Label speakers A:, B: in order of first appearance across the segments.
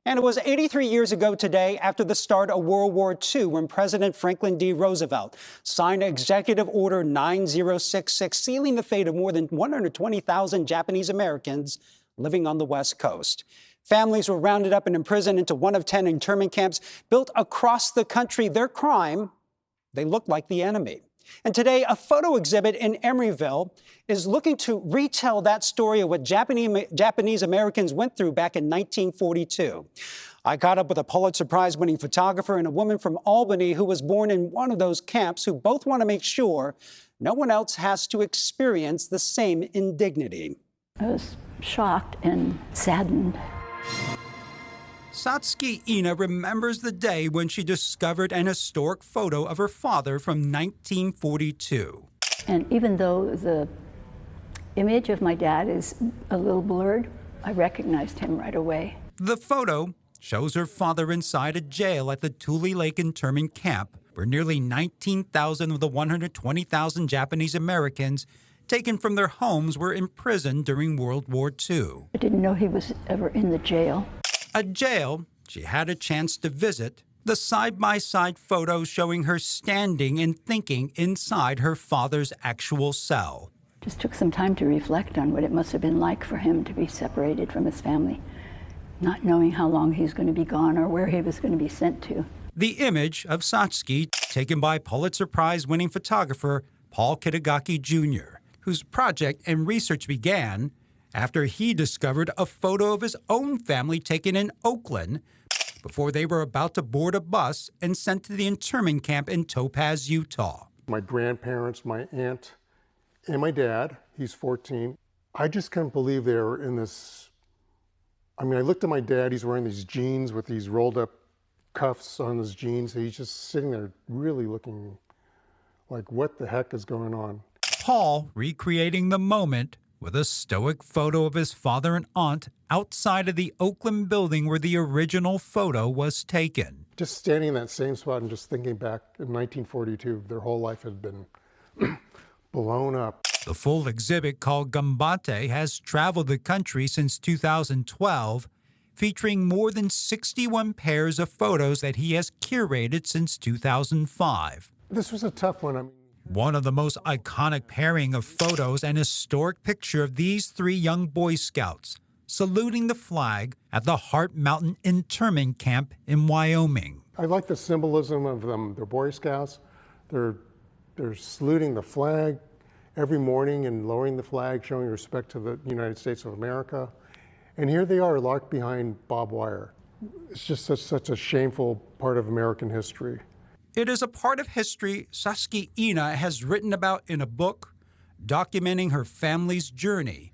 A: And it was 83 years ago today, after the start of World War II, when President Franklin D. Roosevelt signed Executive Order 9066, sealing the fate of more than 120,000 Japanese Americans living on the West Coast. Families were rounded up and imprisoned into one of 10 internment camps built across the country. Their crime, they looked like the enemy. And today, a photo exhibit in Emeryville is looking to retell that story of what Japanese Americans went through back in 1942. I caught up with a Pulitzer Prize-winning photographer and a woman from Albany who was born in one of those camps, who both want to make sure no one else has to experience the same indignity.
B: I was shocked and saddened.
C: Satsuki Ina remembers the day when she discovered an historic photo of her father from 1942.
B: And even though the image of my dad is a little blurred, I recognized him right away.
C: The photo shows her father inside a jail at the Tule Lake internment camp, where nearly 19,000 of the 120,000 Japanese Americans taken from their homes were imprisoned during World War II.
B: I didn't know he was ever in the jail.
C: A jail she had a chance to visit. The side-by-side photo showing her standing and thinking inside her father's actual cell.
B: Just took some time to reflect on what it must have been like for him to be separated from his family, not knowing how long he's going to be gone or where he was going to be sent to.
C: The image of Satsuki, taken by Pulitzer Prize-winning photographer Paul Kitagaki Jr., whose project and research began after he discovered a photo of his own family taken in Oakland before they were about to board a bus and sent to the internment camp in Topaz, Utah.
D: My grandparents, my aunt, and my dad, he's 14. I just couldn't believe they were in this. I mean, I looked at my dad, he's wearing these jeans with these rolled up cuffs on his jeans. He's just sitting there really looking like, what the heck is going on?
C: Paul recreating the moment with a stoic photo of his father and aunt outside of the Oakland building where the original photo was taken.
D: Just standing in that same spot and just thinking back in 1942, their whole life had been blown up.
C: The full exhibit, called Gambate, has traveled the country since 2012, featuring more than 61 pairs of photos that he has curated since 2005.
D: This was a tough one. I mean,
C: one of the most iconic pairing of photos, an historic picture of these three young Boy Scouts saluting the flag at the Heart Mountain internment camp in Wyoming.
D: I like the symbolism of them. They're Boy Scouts. They're saluting the flag every morning and lowering the flag, showing respect to the United States of America. And here they are, locked behind barbed wire. It's just such a shameful part of American history.
C: It is a part of history Satsuki Ina has written about in a book documenting her family's journey,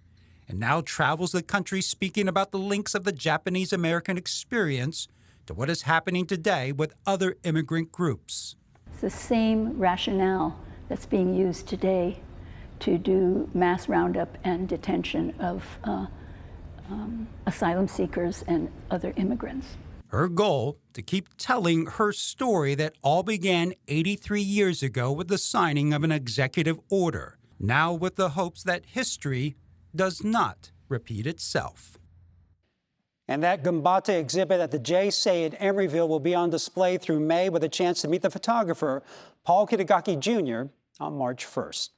C: and now travels the country speaking about the links of the Japanese-American experience to what is happening today with other immigrant groups.
B: It's the same rationale that's being used today to do mass roundup and detention of asylum seekers and other immigrants.
C: Her goal, to keep telling her story that all began 83 years ago with the signing of an executive order, now with the hopes that history does not repeat itself.
A: And that Gambate exhibit at the J.Say in Emeryville will be on display through May, with a chance to meet the photographer, Paul Kitagaki Jr., on March 1st.